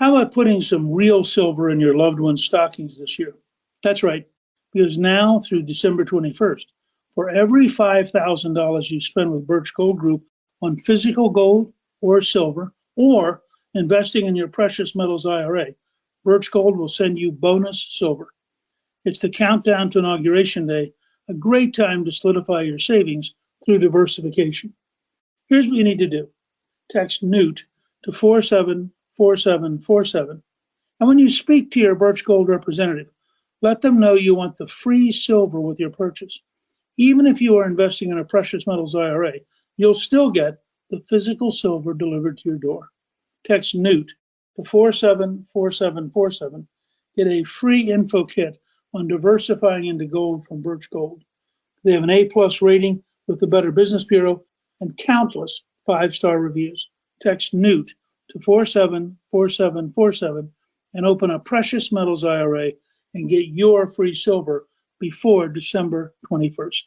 How about putting some real silver in your loved one's stockings this year? That's right, because now through December 21st, for every $5,000 you spend with Birch Gold Group on physical gold or silver, or investing in your precious metals IRA, Birch Gold will send you bonus silver. It's the countdown to Inauguration Day, a great time to solidify your savings through diversification. Here's what you need to do. Text Newt to 474747. And when you speak to your Birch Gold representative, let them know you want the free silver with your purchase. Even if you are investing in a precious metals IRA, you'll still get the physical silver delivered to your door. Text Newt to 474747. Get a free info kit on diversifying into gold from Birch Gold. They have an A-plus rating with the Better Business Bureau and countless 5-star reviews. Text Newt to 474747 and open a precious metals IRA and get your free silver before December 21st.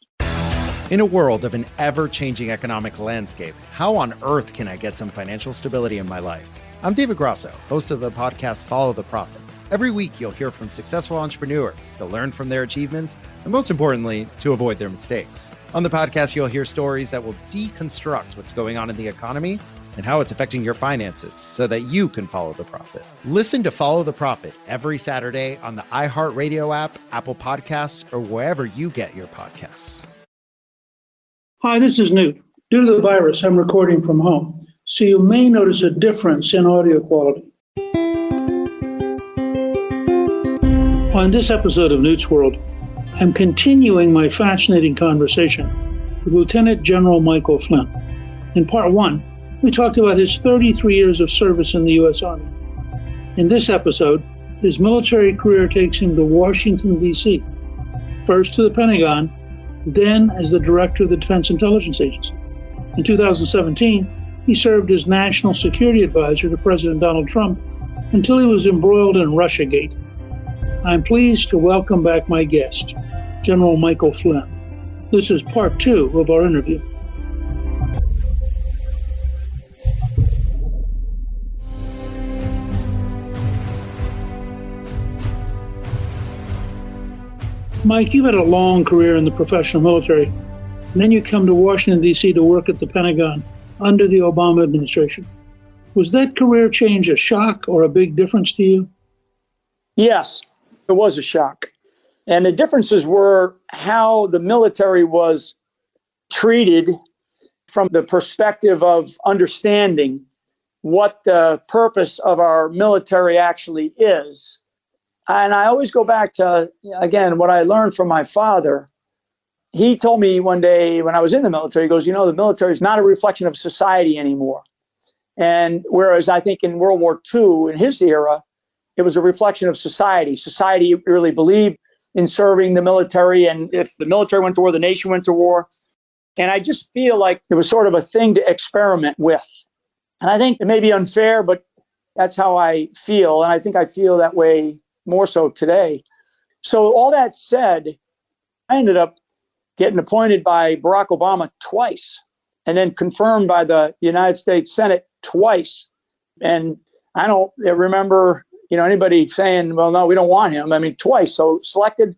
In a world of an ever-changing economic landscape, how on earth can I get some financial stability in my life? I'm David Grosso, host of the podcast Follow the Profit. Every week, you'll hear from successful entrepreneurs to learn from their achievements, and most importantly, to avoid their mistakes. On the podcast, you'll hear stories that will deconstruct what's going on in the economy and how it's affecting your finances so that you can follow the profit. Listen to Follow the Profit every Saturday on the iHeartRadio app, Apple Podcasts, or wherever you get your podcasts. Hi, this is Newt. Due to the virus, I'm recording from home, so you may notice a difference in audio quality. On this episode of Newt's World, I'm continuing my fascinating conversation with Lieutenant General Michael Flynn. In part one, we talked about his 33 years of service in the U.S. Army. In this episode, his military career takes him to Washington, D.C., first to the Pentagon, then as the director of the Defense Intelligence Agency. In 2017, he served as National Security Advisor to President Donald Trump until he was embroiled in Russiagate. I'm pleased to welcome back my guest, General Michael Flynn. This is part two of our interview. Mike, you've had a long career in the professional military, and then you come to Washington, D.C. to work at the Pentagon under the Obama administration. Was that career change a shock or a big difference to you? Yes, it was a shock. And the differences were how the military was treated from the perspective of understanding what the purpose of our military actually is. And I always go back to, again, what I learned from my father. He told me one day when I was in the military, he goes, the military is not a reflection of society anymore. And whereas I think in World War II, in his era, it was a reflection of society. Society really believed in serving the military. And if the military went to war, the nation went to war. And I just feel like it was sort of a thing to experiment with. And I think it may be unfair, but that's how I feel. And I think I feel that way more so today. So all that said, I ended up getting appointed by Barack Obama twice and then confirmed by the United States Senate twice. And I don't remember anybody saying, well, no, we don't want him. I mean, twice. So selected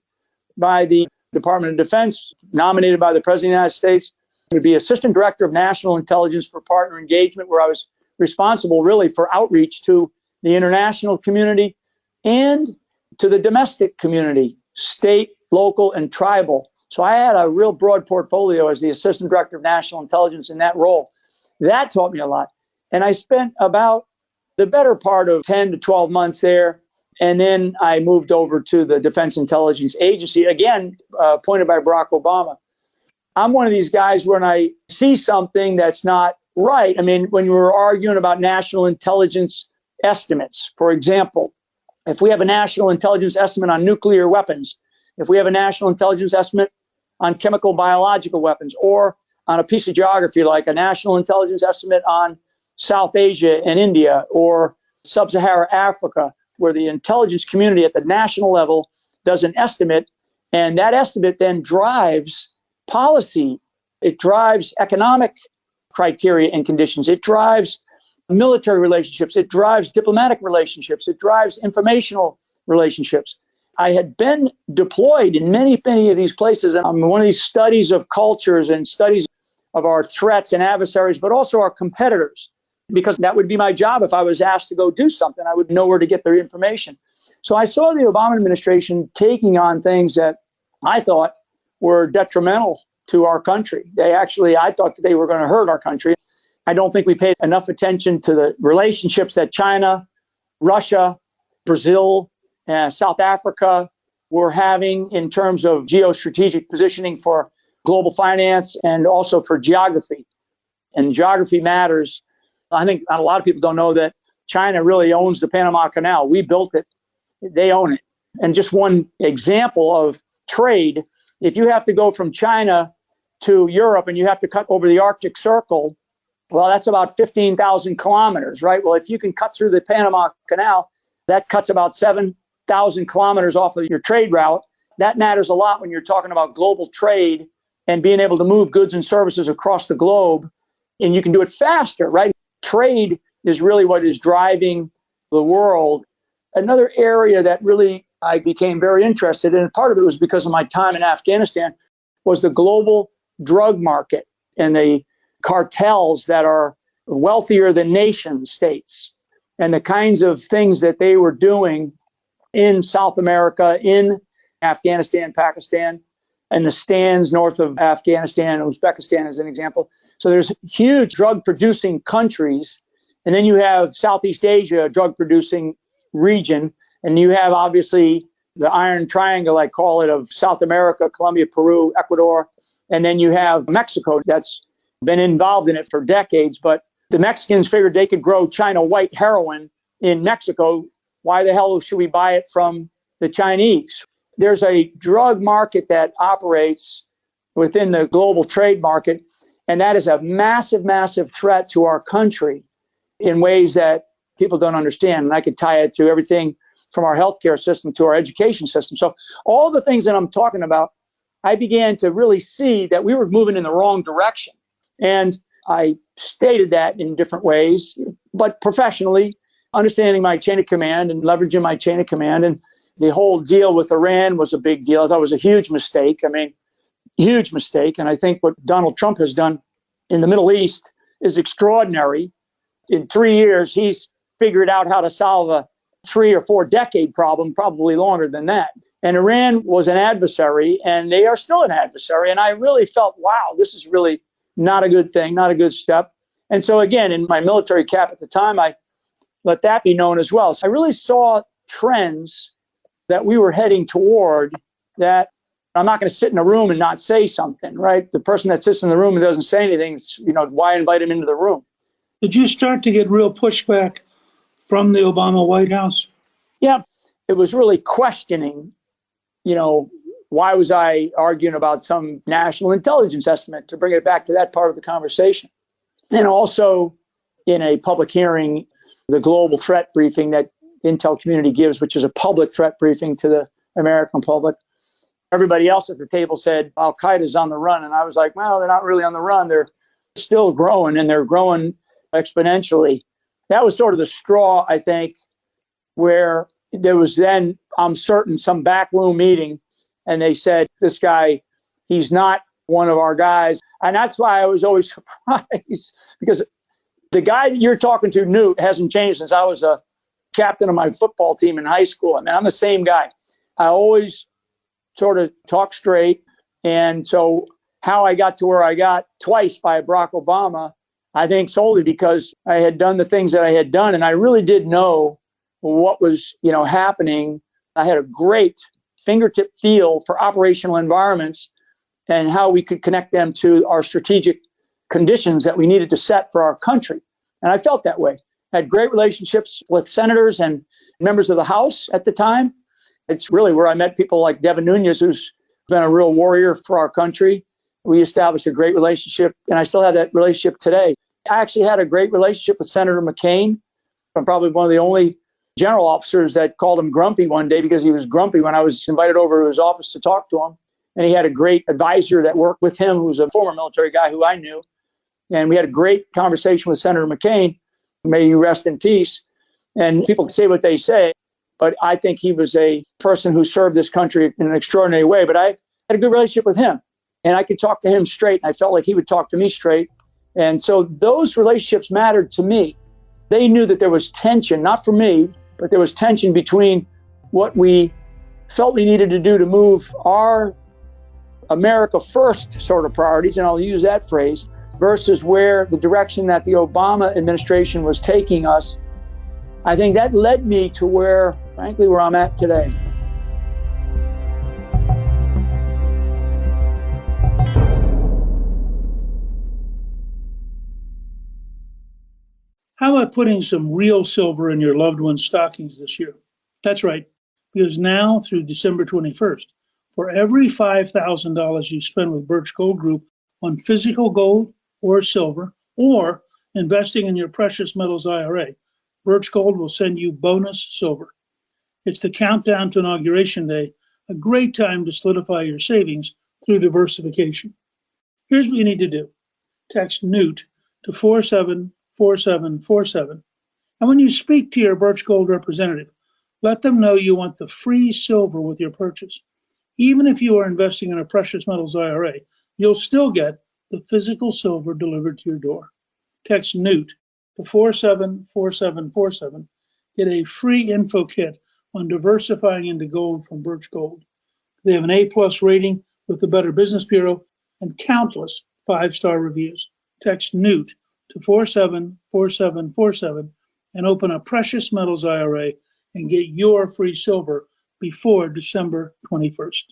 by the Department of Defense, nominated by the President of the United States to be Assistant Director of National Intelligence for Partner Engagement, where I was responsible really for outreach to the international community and to the domestic community, state, local, and tribal. So I had a real broad portfolio as the Assistant Director of National Intelligence in that role. That taught me a lot. And I spent about the better part of 10 to 12 months there. And then I moved over to the Defense Intelligence Agency, again, appointed by Barack Obama. I'm one of these guys when I see something that's not right. I mean, when we were arguing about national intelligence estimates, for example, if we have a national intelligence estimate on nuclear weapons, if we have a national intelligence estimate on chemical biological weapons, or on a piece of geography like a national intelligence estimate on South Asia and India, or Sub-Saharan Africa, where the intelligence community at the national level does an estimate, and that estimate then drives policy. It drives economic criteria and conditions. It drives military relationships. It drives diplomatic relationships. It drives informational relationships. I had been deployed in many, many of these places. And I'm one of these studies of cultures and studies of our threats and adversaries, but also our competitors, because that would be my job. If I was asked to go do something, I would know where to get their information. So I saw the Obama administration taking on things that I thought were detrimental to our country. I thought that they were going to hurt our country. I don't think we paid enough attention to the relationships that China, Russia, Brazil, South Africa were having in terms of geostrategic positioning for global finance and also for geography. And geography matters. I think a lot of people don't know that China really owns the Panama Canal. We built it. They own it. And just one example of trade, if you have to go from China to Europe and you have to cut over the Arctic Circle, well, that's about 15,000 kilometers, right? Well, if you can cut through the Panama Canal, that cuts about 7,000 kilometers off of your trade route. That matters a lot when you're talking about global trade and being able to move goods and services across the globe. And you can do it faster, right? Trade is really what is driving the world. Another area that really I became very interested in, and part of it was because of my time in Afghanistan, was the global drug market and the cartels that are wealthier than nation states and the kinds of things that they were doing in South America, in Afghanistan, Pakistan, and the stands north of Afghanistan, Uzbekistan as an example. So there's huge drug-producing countries. And then you have Southeast Asia, a drug-producing region. And you have, obviously, the Iron Triangle, I call it, of South America, Colombia, Peru, Ecuador. And then you have Mexico that's been involved in it for decades. But the Mexicans figured they could grow China white heroin in Mexico. Why the hell should we buy it from the Chinese? There's a drug market that operates within the global trade market, and that is a massive, massive threat to our country in ways that people don't understand. And I could tie it to everything from our healthcare system to our education system. So all the things that I'm talking about, I began to really see that we were moving in the wrong direction. And I stated that in different ways, but professionally, understanding my chain of command and leveraging my chain of command. And the whole deal with Iran was a big deal. I thought it was a huge mistake. I mean, huge mistake. And I think what Donald Trump has done in the Middle East is extraordinary. In 3 years, he's figured out how to solve a 3 or 4 decade problem, probably longer than that. And Iran was an adversary, and they are still an adversary. And I really felt, wow, this is really not a good thing, not a good step. And so again, in my military cap at the time, I let that be known as well. So I really saw trends that we were heading toward that I'm not going to sit in a room and not say something, right? The person that sits in the room and doesn't say anything, why invite him into the room? Did you start to get real pushback from the Obama White House? Yeah, it was really questioning, why was I arguing about some national intelligence estimate, to bring it back to that part of the conversation. And also in a public hearing, the global threat briefing that Intel community gives, which is a public threat briefing to the American public. Everybody else at the table said Al-Qaeda's on the run. And I was like, well, they're not really on the run. They're still growing, and they're growing exponentially. That was sort of the straw, I think, where there was then, I'm certain, some backroom meeting. And they said, this guy, he's not one of our guys. And that's why I was always surprised, because the guy that you're talking to, Newt, hasn't changed since I was a captain of my football team in high school. I mean, I'm the same guy. I always sort of talk straight. And so how I got to where I got twice by Barack Obama, I think solely because I had done the things that I had done. And I really did know what was, happening. I had a great fingertip feel for operational environments and how we could connect them to our strategic conditions that we needed to set for our country. And I felt that way. I had great relationships with senators and members of the House at the time. It's really where I met people like Devin Nunes, who's been a real warrior for our country. We established a great relationship, and I still have that relationship today. I actually had a great relationship with Senator McCain. I'm probably one of the only general officers that called him grumpy one day, because he was grumpy when I was invited over to his office to talk to him. And he had a great advisor that worked with him, who was a former military guy who I knew. And we had a great conversation with Senator McCain. May he rest in peace. And people say what they say, but I think he was a person who served this country in an extraordinary way. But I had a good relationship with him, and I could talk to him straight, and I felt like he would talk to me straight. And so those relationships mattered to me. They knew that there was tension, not for me, but there was tension between what we felt we needed to do to move our America first sort of priorities, and I'll use that phrase, versus where the direction that the Obama administration was taking us. I think that led me to where, frankly, where I'm at today. How about putting some real silver in your loved ones' stockings this year? That's right, because now through December 21st, for every $5,000 you spend with Birch Gold Group on physical gold or silver, or investing in your precious metals IRA, Birch Gold will send you bonus silver. It's the countdown to Inauguration Day, a great time to solidify your savings through diversification. Here's what you need to do. Text Newt to 474747. And when you speak to your Birch Gold representative, let them know you want the free silver with your purchase. Even if you are investing in a precious metals IRA, you'll still get the physical silver delivered to your door. Text Newt to 474747. Get a free info kit on diversifying into gold from Birch Gold. They have an A+ rating with the Better Business Bureau and countless 5-star reviews. Text Newt to 474747 and open a precious metals IRA and get your free silver before December 21st.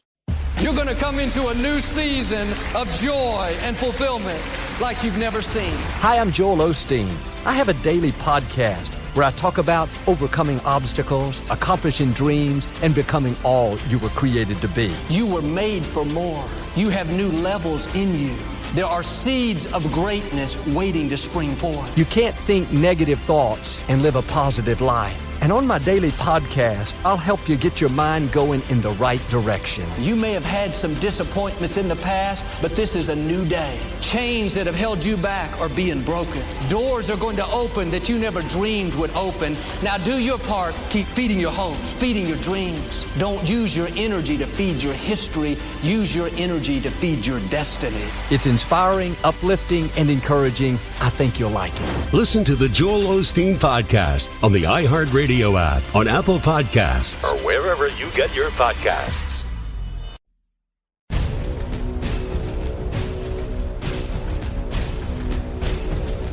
You're going to come into a new season of joy and fulfillment like you've never seen. Hi, I'm Joel Osteen. I have a daily podcast where I talk about overcoming obstacles, accomplishing dreams, and becoming all you were created to be. You were made for more. You have new levels in you. There are seeds of greatness waiting to spring forth. You can't think negative thoughts and live a positive life. And on my daily podcast, I'll help you get your mind going in the right direction. You may have had some disappointments in the past, but this is a new day. Chains that have held you back are being broken. Doors are going to open that you never dreamed would open. Now do your part. Keep feeding your hopes, feeding your dreams. Don't use your energy to feed your history. Use your energy to feed your destiny. It's inspiring, uplifting, and encouraging. I think you'll like it. Listen to the Joel Osteen Podcast on the iHeartRadio app, on Apple Podcasts, or wherever you get your podcasts.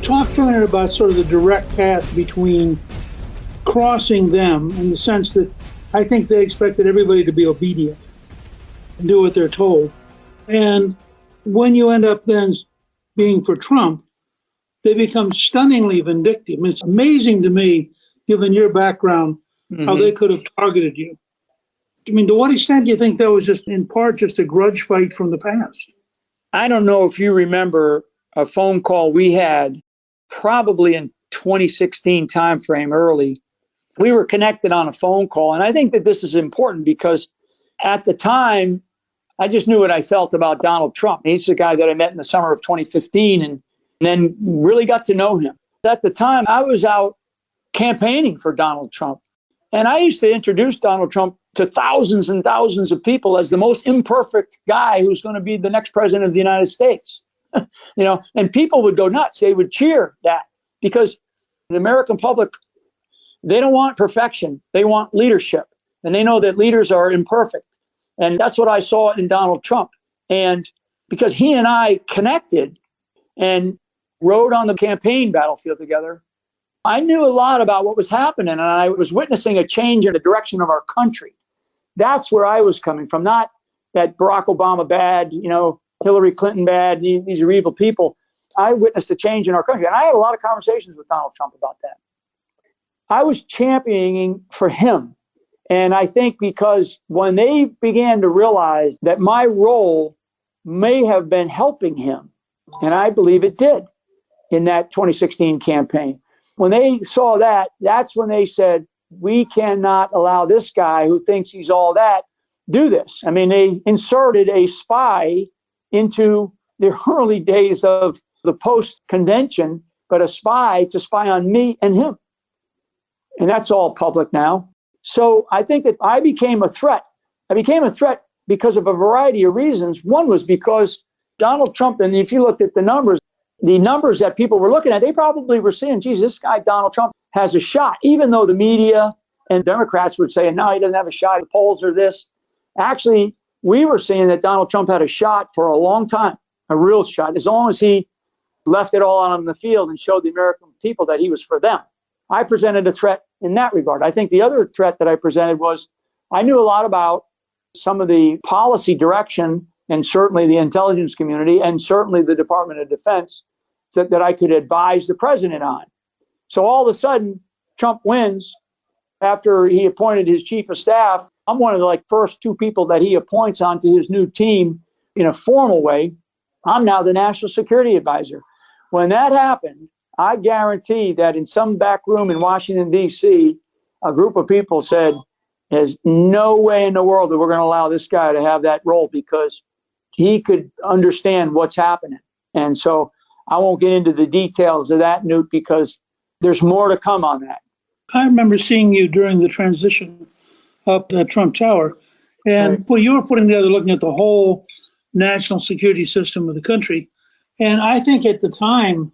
Talk for a minute about sort of the direct path between crossing them in the sense that I think they expected everybody to be obedient and do what they're told. And when you end up then being for Trump, they become stunningly vindictive. I mean, it's amazing to me, given your background, how they could have targeted you. I mean, to what extent do you think that was just in part just a grudge fight from the past? I don't know if you remember a phone call we had probably in 2016 timeframe early. We were connected on a phone call. And I think that this is important because at the time, I just knew what I felt about Donald Trump. He's the guy that I met in the summer of 2015 and then really got to know him. At the time, I was out campaigning for Donald Trump. And I used to introduce Donald Trump to thousands and thousands of people as the most imperfect guy who's going to be the next president of the United States. And people would go nuts. They would cheer that because the American public, they don't want perfection. They want leadership. And they know that leaders are imperfect. And that's what I saw in Donald Trump. And because he and I connected and rode on the campaign battlefield together, I knew a lot about what was happening, and I was witnessing a change in the direction of our country. That's where I was coming from, not that Barack Obama bad, Hillary Clinton bad, these are evil people. I witnessed a change in our country, and I had a lot of conversations with Donald Trump about that. I was championing for him, and I think because when they began to realize that my role may have been helping him, and I believe it did in that 2016 campaign, when they saw that, that's when they said, we cannot allow this guy who thinks he's all that do this. I mean, they inserted a spy into the early days of the post-convention but a spy to spy on me and him. And that's all public now. So I think that I became a threat. I became a threat because of a variety of reasons. One was because Donald Trump, and if you looked at the numbers that people were looking at, they probably were saying, geez, this guy, Donald Trump, has a shot, even though the media and Democrats would say, no, he doesn't have a shot. The polls are this. Actually, we were saying that Donald Trump had a shot for a long time, a real shot, as long as he left it all on the field and showed the American people that he was for them. I presented a threat in that regard. I think the other threat that I presented was I knew a lot about some of the policy direction and certainly the intelligence community and certainly the Department of Defense that I could advise the president on. So all of a sudden, Trump wins after he appointed his chief of staff. I'm one of the first two people that he appoints onto his new team in a formal way. I'm now the national security advisor. When that happened, I guarantee that in some back room in Washington, D.C., a group of people said, there's no way in the world that we're going to allow this guy to have that role because he could understand what's happening. And so I won't get into the details of that, Newt, because there's more to come on that. I remember seeing you during the transition up at Trump Tower. And Right. well, you were putting together looking at the whole national security system of the country. And I think at the time,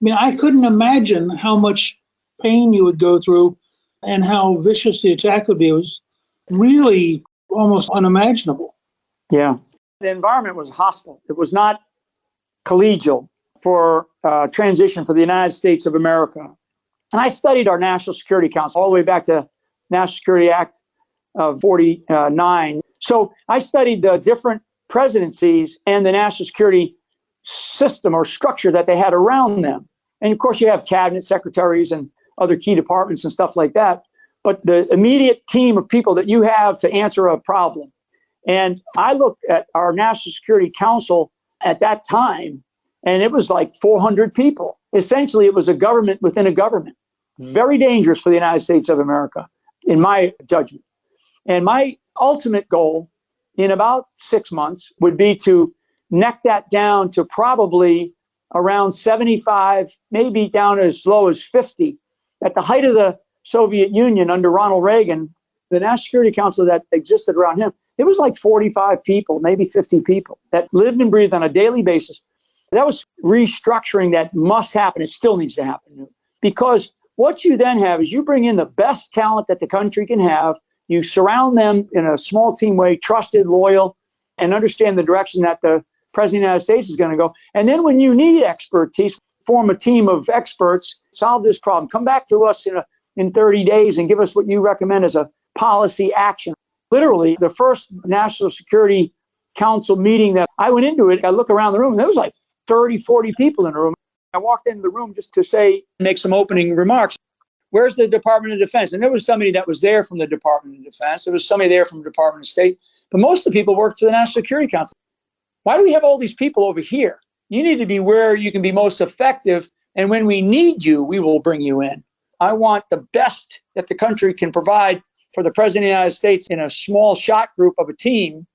I couldn't imagine how much pain you would go through and how vicious the attack would be. It was really almost unimaginable. Yeah. The environment was hostile. It was not collegial for transition for the United States of America. And I studied our National Security Council all the way back to National Security Act of 49. So I studied the different presidencies and the national security system or structure that they had around them. And of course, you have cabinet secretaries and other key departments and stuff like that. But the immediate team of people that you have to answer a problem. And I looked at our National Security Council at that time, and it was like 400 people. Essentially, it was a government within a government. Very dangerous for the United States of America, in my judgment. And my ultimate goal in about 6 months would be to neck that down to probably around 75, maybe down as low as 50. At the height of the Soviet Union under Ronald Reagan, the National Security Council that existed around him, it was like 45 people, maybe 50 people that lived and breathed on a daily basis. That was restructuring that must happen. It still needs to happen. Because what you then have is you bring in the best talent that the country can have. You surround them in a small team way, trusted, loyal, and understand the direction that the President of the United States is going to go. And then when you need expertise, form a team of experts, solve this problem, come back to us in 30 days and give us what you recommend as a policy action. Literally, the first National Security Council meeting that I went into it, I look around the room, and there was like 30, 40 people in the room. I walked into the room just to make some opening remarks. Where's the Department of Defense? And there was somebody that was there from the Department of Defense. There was somebody there from the Department of State. But most of the people worked for the National Security Council. Why do we have all these people over here? You need to be where you can be most effective. And when we need you, we will bring you in. I want the best that the country can provide for the President of the United States in a small shot group of a team,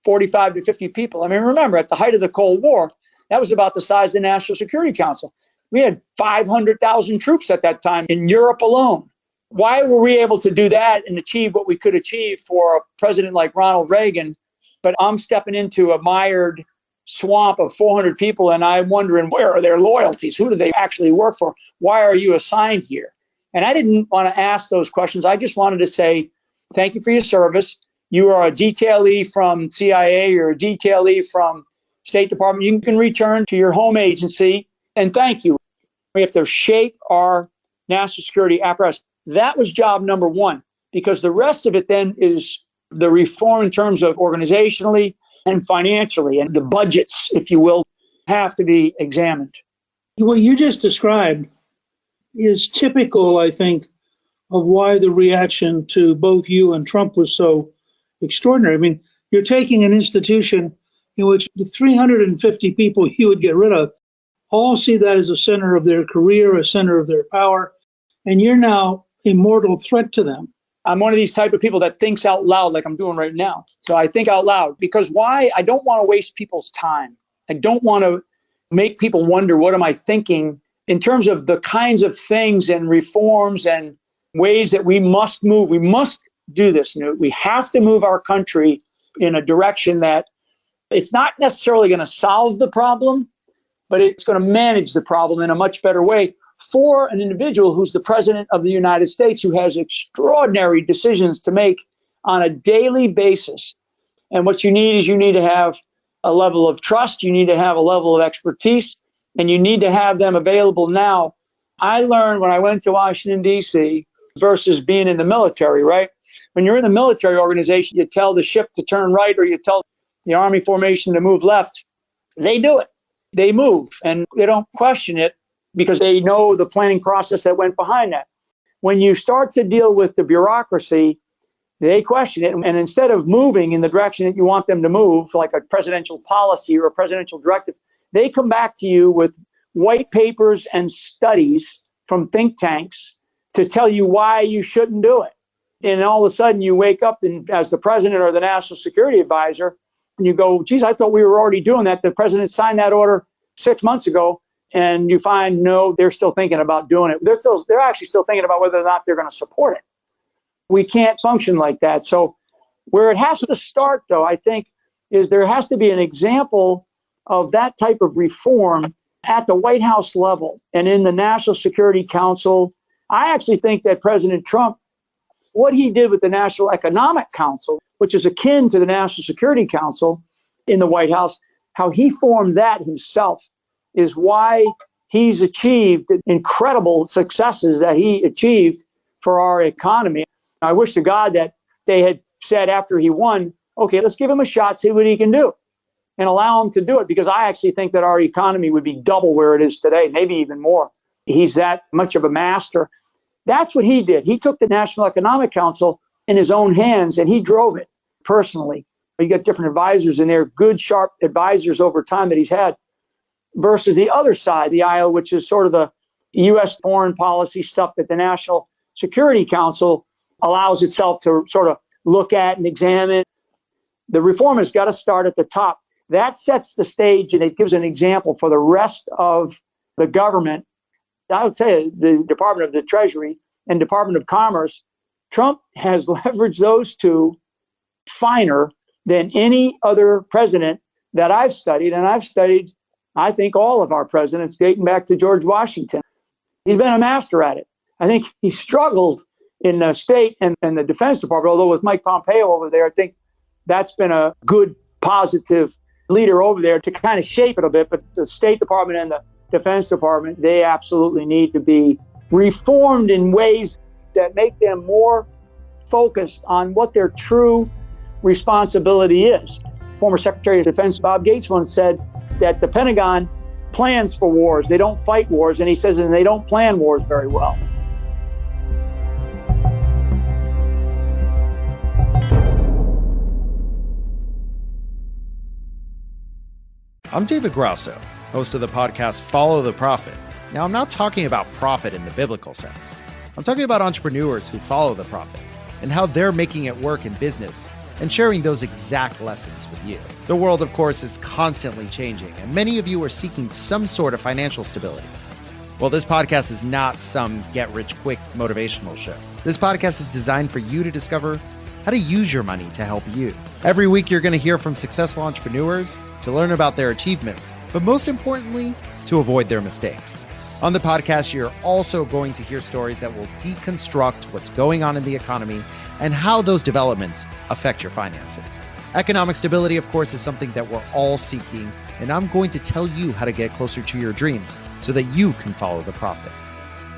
45 to 50 people. I mean, remember, at the height of the Cold War, that was about the size of the National Security Council. We had 500,000 troops at that time in Europe alone. Why were we able to do that and achieve what we could achieve for a president like Ronald Reagan? But I'm stepping into a mired swamp of 400 people, and I'm wondering, where are their loyalties? Who do they actually work for? Why are you assigned here? And I didn't want to ask those questions. I just wanted to say, thank you for your service. You are a detailee from CIA or a detailee from State Department. You can return to your home agency, and thank you. We have to shape our national security apparatus. That was job number one, because the rest of it then is the reform in terms of organizationally and financially, and the budgets, if you will, have to be examined. What you just described is typical, I think, of why the reaction to both you and Trump was so extraordinary. I mean, you're taking an institution in which the 350 people you would get rid of all see that as a center of their career, a center of their power, and you're now a mortal threat to them. I'm one of these type of people that thinks out loud like I'm doing right now. So I think out loud because why? I don't want to waste people's time. I don't want to make people wonder, what am I thinking? in terms of the kinds of things and reforms and ways that we must move. We must do this, Newt. We have to move our country in a direction that it's not necessarily going to solve the problem, but it's going to manage the problem in a much better way for an individual who's the president of the United States, who has extraordinary decisions to make on a daily basis. And what you need is you need to have a level of trust, you need to have a level of expertise, and you need to have them available now. I learned when I went to Washington, D.C., versus being in the military, right? When you're in the military organization, you tell the ship to turn right or you tell the Army formation to move left. They do it. They move, and they don't question it because they know the planning process that went behind that. When you start to deal with the bureaucracy, they question it. And instead of moving in the direction that you want them to move, like a presidential policy or a presidential directive, they come back to you with white papers and studies from think tanks to tell you why you shouldn't do it. And all of a sudden you wake up as the president or the national security advisor, and you go, geez, I thought we were already doing that. The president signed that order 6 months ago. And you find, no, they're still thinking about doing it. They're actually still thinking about whether or not they're going to support it. We can't function like that. So where it has to start, though, I think, is there has to be an example of that type of reform at the White House level and in the National Security Council. I actually think that President Trump, what he did with the National Economic Council, which is akin to the National Security Council in the White House, how he formed that himself is why he's achieved incredible successes that he achieved for our economy. I wish to God that they had said after he won, okay, let's give him a shot, see what he can do, and allow him to do it, because I actually think that our economy would be double where it is today, maybe even more. He's that much of a master. That's what he did. He took the National Economic Council in his own hands, and he drove it personally. You got different advisors in there, good, sharp advisors over time that he's had, versus the other side of the aisle, which is sort of the U.S. foreign policy stuff that the National Security Council allows itself to sort of look at and examine. The reform has got to start at the top. That sets the stage, and it gives an example for the rest of the government. I'll tell you, the Department of the Treasury and Department of Commerce, Trump has leveraged those two finer than any other president that I've studied. And I've studied, I think, all of our presidents dating back to George Washington. He's been a master at it. I think he struggled in the state and the Defense Department, although with Mike Pompeo over there, I think that's been a good, positive leader over there to kind of shape it a bit. But the State Department and the Defense Department, they absolutely need to be reformed in ways that make them more focused on what their true responsibility is. Former Secretary of Defense Bob Gates once said that the Pentagon plans for wars. They don't fight wars. And he says, and they don't plan wars very well. I'm David Grosso, host of the podcast Follow the Prophet. Now, I'm not talking about profit in the biblical sense. I'm talking about entrepreneurs who follow the prophet and how they're making it work in business and sharing those exact lessons with you. The world, of course, is constantly changing, and many of you are seeking some sort of financial stability. Well, this podcast is not some get-rich-quick motivational show. This podcast is designed for you to discover how to use your money to help you. Every week, you're going to hear from successful entrepreneurs to learn about their achievements, but most importantly, to avoid their mistakes. On the podcast, you're also going to hear stories that will deconstruct what's going on in the economy and how those developments affect your finances. Economic stability, of course, is something that we're all seeking, and I'm going to tell you how to get closer to your dreams so that you can follow the prophet.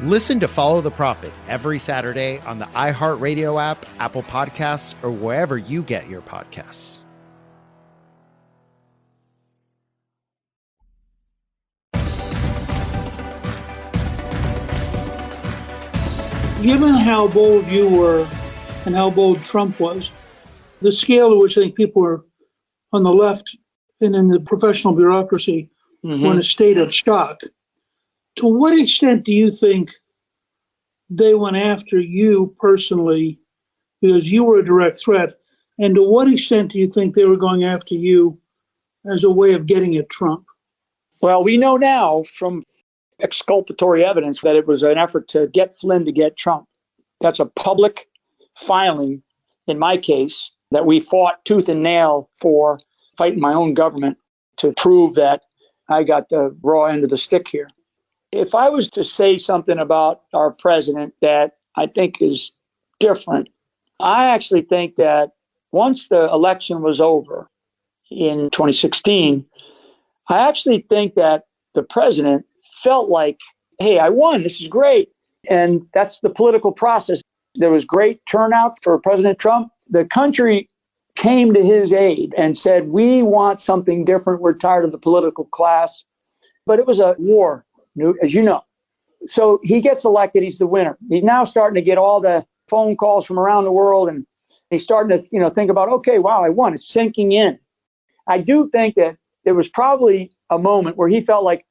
Listen to Follow the Prophet every Saturday on the iHeartRadio app, Apple Podcasts, or wherever you get your podcasts. Given how bold you were and how bold Trump was, the scale to which I think people were on the left and in the professional bureaucracy were in a state of shock, to what extent do you think they went after you personally because you were a direct threat? And to what extent do you think they were going after you as a way of getting at Trump? Well, we know now from exculpatory evidence that it was an effort to get Flynn to get Trump. That's a public filing, in my case, that we fought tooth and nail for, fighting my own government to prove that I got the raw end of the stick here. If I was to say something about our president that I think is different, I actually think that once the election was over in 2016, I actually think that the president felt like, hey, I won. This is great. And that's the political process. There was great turnout for President Trump. The country came to his aid and said, we want something different. We're tired of the political class. But it was a war, Newt, as you know. So he gets elected. He's the winner. He's now starting to get all the phone calls from around the world. And he's starting to, think about, okay, wow, I won. It's sinking in. I do think that there was probably a moment where he felt like,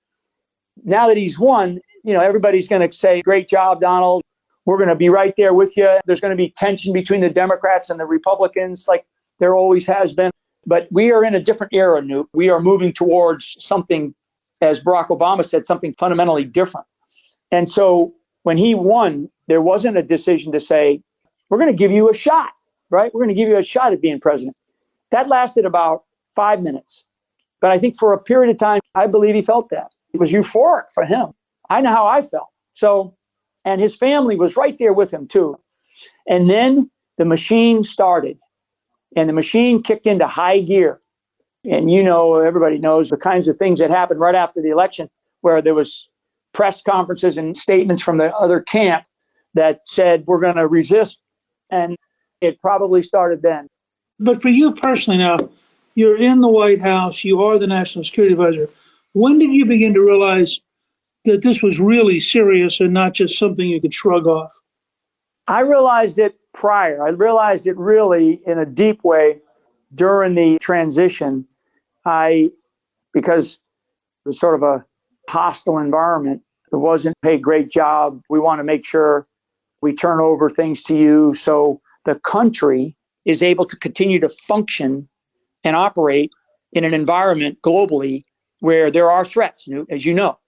now that he's won, everybody's going to say, great job, Donald. We're going to be right there with you. There's going to be tension between the Democrats and the Republicans, like there always has been. But we are in a different era, Newt. We are moving towards something, as Barack Obama said, something fundamentally different. And so when he won, there wasn't a decision to say, we're going to give you a shot, right? We're going to give you a shot at being president. That lasted about 5 minutes. But I think for a period of time, I believe he felt that. It was euphoric for him. I know how I felt. So, and his family was right there with him too. And then the machine started, and the machine kicked into high gear. And everybody knows the kinds of things that happened right after the election, where there was press conferences and statements from the other camp that said, we're going to resist. And it probably started then. But for you personally now, you're in the White House, you are the National Security Advisor. When did you begin to realize that this was really serious and not just something you could shrug off? I realized it prior. I realized it really in a deep way during the transition. Because it was sort of a hostile environment. It wasn't, hey, great job. We want to make sure we turn over things to you so the country is able to continue to function and operate in an environment globally where there are threats, as you know.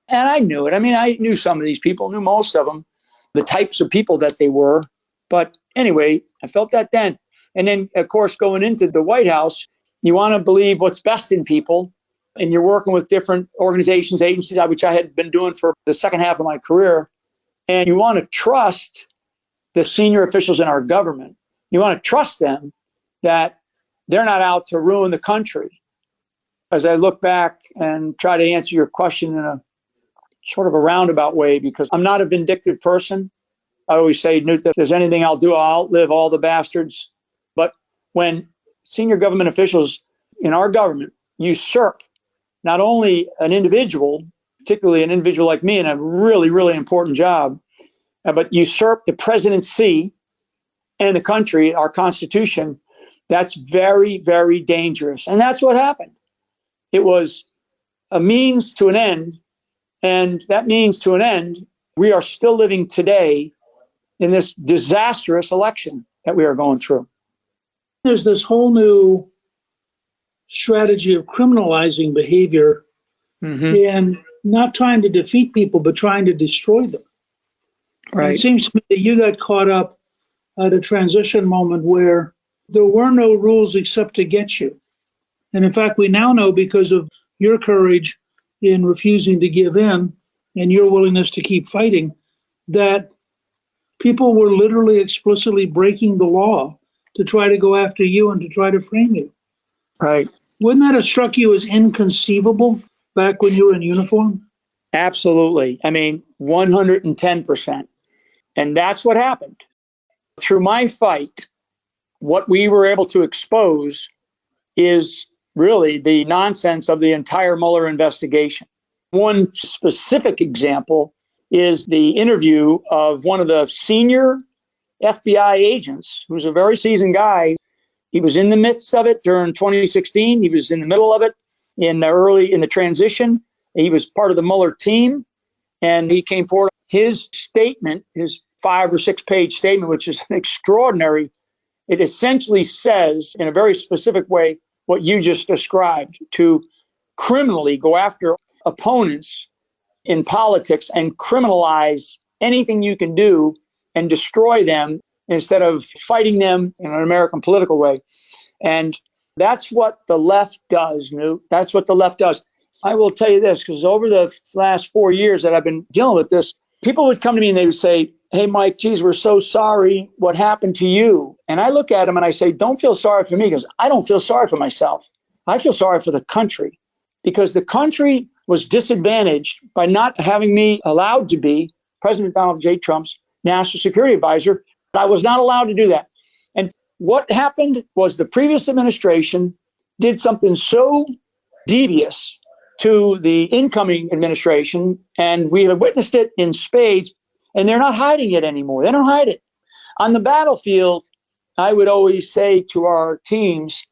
And I knew it. I mean, I knew some of these people, knew most of them, the types of people that they were. But anyway, I felt that then. And then, of course, going into the White House, you want to believe what's best in people. And you're working with different organizations, agencies, which I had been doing for the second half of my career. And you want to trust the senior officials in our government. You want to trust them that they're not out to ruin the country. As I look back and try to answer your question in a sort of a roundabout way, because I'm not a vindictive person. I always say, Newt, that if there's anything I'll do, I'll outlive all the bastards. But when senior government officials in our government usurp not only an individual, particularly an individual like me in a really, really important job, but usurp the presidency and the country, our Constitution, that's very, very dangerous. And that's what happened. It was a means to an end. And that means to an end, we are still living today in this disastrous election that we are going through. There's this whole new strategy of criminalizing behavior and not trying to defeat people, but trying to destroy them. Right. And it seems to me that you got caught up at a transition moment where there were no rules except to get you. And in fact, we now know, because of your courage in refusing to give in and your willingness to keep fighting, that people were literally explicitly breaking the law to try to go after you and to try to frame you. Right. Wouldn't that have struck you as inconceivable back when you were in uniform? Absolutely. I mean, 110%. And that's what happened. Through my fight, what we were able to expose is really the nonsense of the entire Mueller investigation. One specific example is the interview of one of the senior FBI agents, who's a very seasoned guy. He was in the midst of it during 2016. He was in the middle of it in the transition. He was part of the Mueller team, and he came forward. His statement, his 5 or 6 page statement, which is extraordinary, it essentially says in a very specific way what you just described, to criminally go after opponents in politics and criminalize anything you can do and destroy them instead of fighting them in an American political way. And that's what the left does, Newt. That's what the left does. I will tell you this, because over the last 4 years that I've been dealing with this, people would come to me and they would say, hey, Mike, geez, we're so sorry. What happened to you? And I look at them and I say, don't feel sorry for me, because I don't feel sorry for myself. I feel sorry for the country, because the country was disadvantaged by not having me allowed to be President Donald J. Trump's national security advisor. I was not allowed to do that. And what happened was the previous administration did something so devious to the incoming administration, and we have witnessed it in spades, and they're not hiding it anymore. They don't hide it. On the battlefield, I would always say to our teams,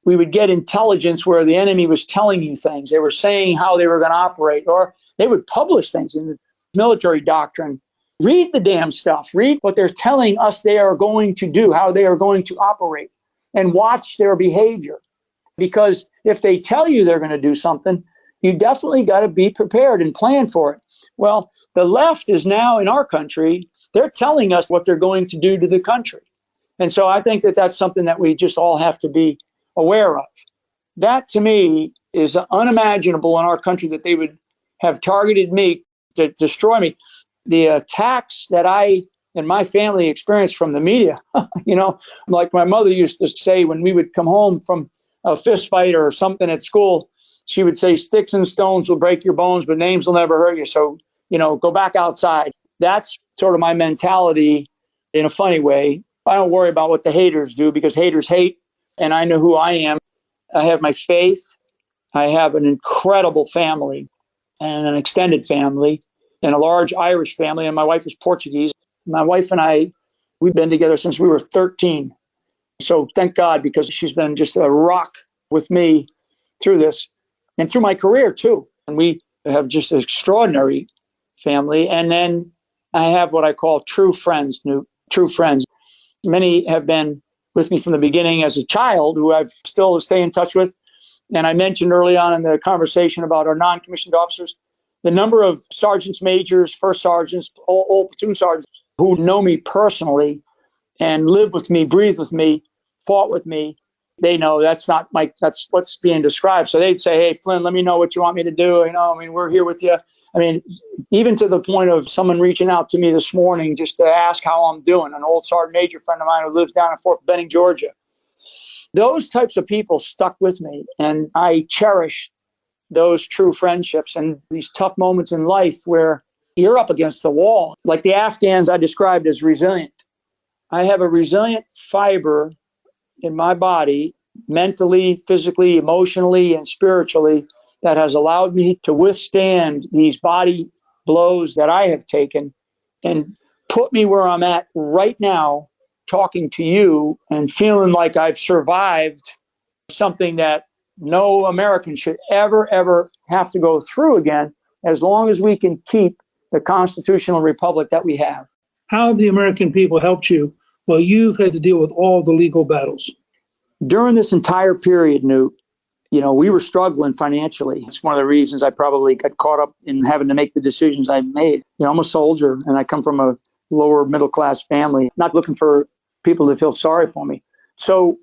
we would get intelligence where the enemy was telling you things. They were saying how they were going to operate, or they would publish things in the military doctrine. Read the damn stuff. Read what they're telling us they are going to do, how they are going to operate, and watch their behavior. Because if they tell you they're going to do something, you definitely got to be prepared and plan for it. Well, the left is now in our country. They're telling us what they're going to do to the country. And so I think that that's something that we just all have to be aware of. That, to me, is unimaginable in our country, that they would have targeted me to destroy me. The attacks that I and my family experienced from the media, like my mother used to say when we would come home from a fist fight or something at school, she would say, sticks and stones will break your bones, but names will never hurt you. So, go back outside. That's sort of my mentality in a funny way. I don't worry about what the haters do, because haters hate, and I know who I am. I have my faith. I have an incredible family and an extended family and a large Irish family, and my wife is Portuguese. My wife and I, we've been together since we were 13. So thank God, because she's been just a rock with me through this and through my career too. And we have just an extraordinary family. And then I have what I call true friends, Newt, true friends. Many have been with me from the beginning as a child, who I've still stay in touch with. And I mentioned early on in the conversation about our non-commissioned officers, the number of sergeants, majors, first sergeants, all platoon sergeants who know me personally and live with me, breathe with me, fought with me. They know that's not Mike, that's what's being described. So they'd say, hey, Flynn, let me know what you want me to do. We're here with you. Even to the point of someone reaching out to me this morning just to ask how I'm doing, an old sergeant major friend of mine who lives down in Fort Benning, Georgia. Those types of people stuck with me, and I cherish those true friendships and these tough moments in life where you're up against the wall. Like the Afghans I described as resilient. I have a resilient fiber in my body, mentally, physically, emotionally, and spiritually, that has allowed me to withstand these body blows that I have taken and put me where I'm at right now, talking to you and feeling like I've survived something that no American should ever have to go through again, as long as we can keep the constitutional republic that we have. How have the American people helped you while you've had to deal with all the legal battles? During this entire period, Newt, we were struggling financially. It's one of the reasons I probably got caught up in having to make the decisions I made. I'm a soldier, and I come from a lower middle class family, not looking for people to feel sorry for me. So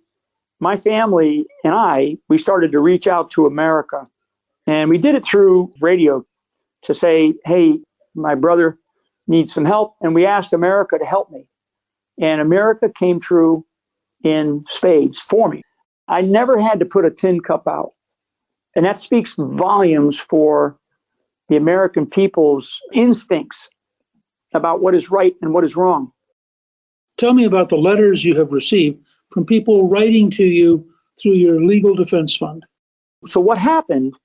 my family and we started to reach out to America, and we did it through radio to say, hey, my brother needs some help. And we asked America to help me. And America came through in spades for me. I never had to put a tin cup out. And that speaks volumes for the American people's instincts about what is right and what is wrong. Tell me about the letters you have received from people writing to you through your legal defense fund. So what happened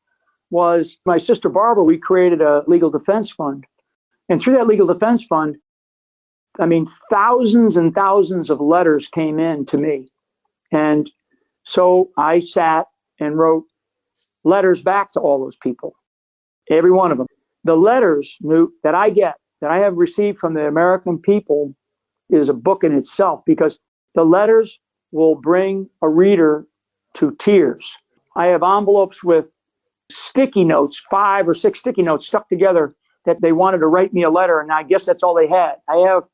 was my sister Barbara, we created a legal defense fund. And through that legal defense fund, thousands and thousands of letters came in to me. And so I sat and wrote letters back to all those people, every one of them. The letters, Newt, that I have received from the American people is a book in itself, because the letters will bring a reader to tears. I have envelopes with sticky notes, 5 or 6 sticky notes stuck together that they wanted to write me a letter, and I guess that's all they had. I have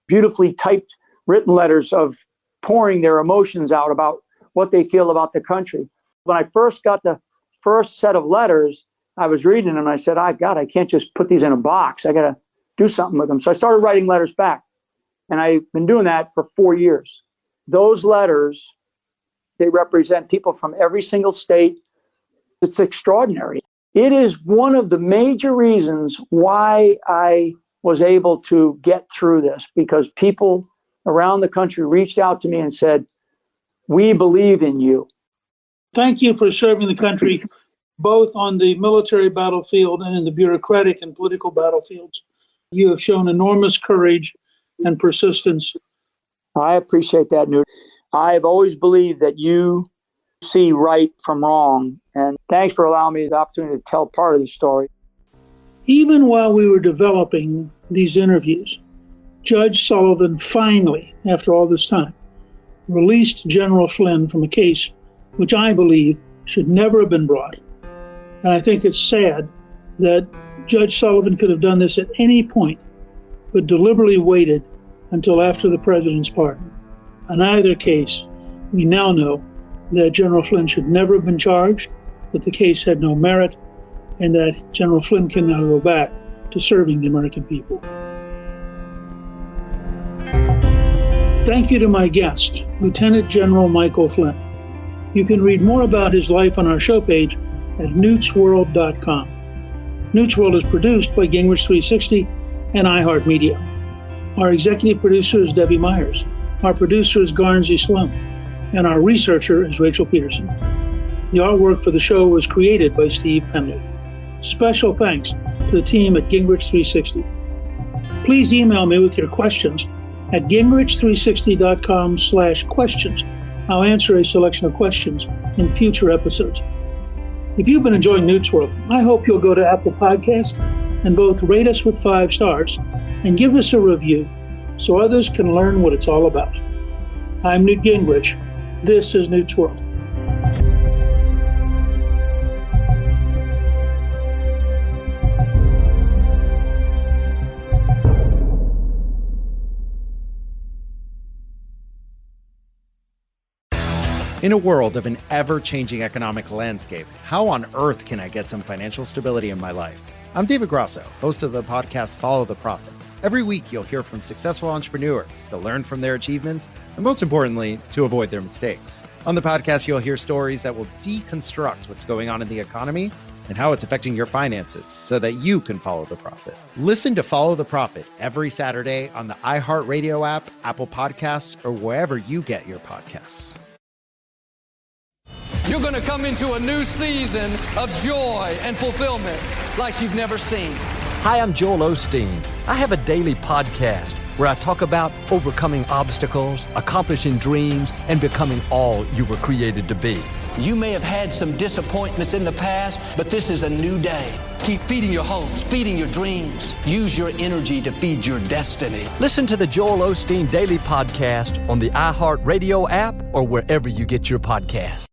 beautifully typed written letters of pouring their emotions out about what they feel about the country. When I first got the first set of letters, I was reading them and I said, God, I can't just put these in a box. I got to do something with them. So I started writing letters back. And I've been doing that for 4 years. Those letters, they represent people from every single state. It's extraordinary. It is one of the major reasons why I was able to get through this, because people around the country reached out to me and said, we believe in you. Thank you for serving the country both on the military battlefield and in the bureaucratic and political battlefields. You have shown enormous courage and persistence. I appreciate that, Newt. I've always believed that you see right from wrong, and thanks for allowing me the opportunity to tell part of the story. Even while we were developing these interviews, Judge Sullivan finally, after all this time, released General Flynn from a case which I believe should never have been brought. And I think it's sad that Judge Sullivan could have done this at any point, but deliberately waited until after the president's pardon. In either case, we now know that General Flynn should never have been charged, that the case had no merit, and that General Flynn can now go back to serving the American people. Thank you to my guest, Lieutenant General Michael Flynn. You can read more about his life on our show page at newtsworld.com. Newt's World is produced by Gingrich 360 and iHeartMedia. Our executive producer is Debbie Myers. Our producer is Garnsey Sloan. And our researcher is Rachel Peterson. The artwork for the show was created by Steve Penley. Special thanks to the team at Gingrich 360. Please email me with your questions at gingrich360.com/questions. I'll answer a selection of questions in future episodes. If you've been enjoying Newt's World, I hope you'll go to Apple Podcasts and both rate us with 5 stars and give us a review so others can learn what it's all about. I'm Newt Gingrich. This is Newt's World. In a world of an ever-changing economic landscape, how on earth can I get some financial stability in my life? I'm David Grosso, host of the podcast Follow the Profit. Every week, you'll hear from successful entrepreneurs to learn from their achievements, and most importantly, to avoid their mistakes. On the podcast, you'll hear stories that will deconstruct what's going on in the economy and how it's affecting your finances so that you can follow the profit. Listen to Follow the Profit every Saturday on the iHeartRadio app, Apple Podcasts, or wherever you get your podcasts. You're going to come into a new season of joy and fulfillment like you've never seen. Hi, I'm Joel Osteen. I have a daily podcast where I talk about overcoming obstacles, accomplishing dreams, and becoming all you were created to be. You may have had some disappointments in the past, but this is a new day. Keep feeding your hopes, feeding your dreams. Use your energy to feed your destiny. Listen to the Joel Osteen Daily Podcast on the iHeartRadio app or wherever you get your podcasts.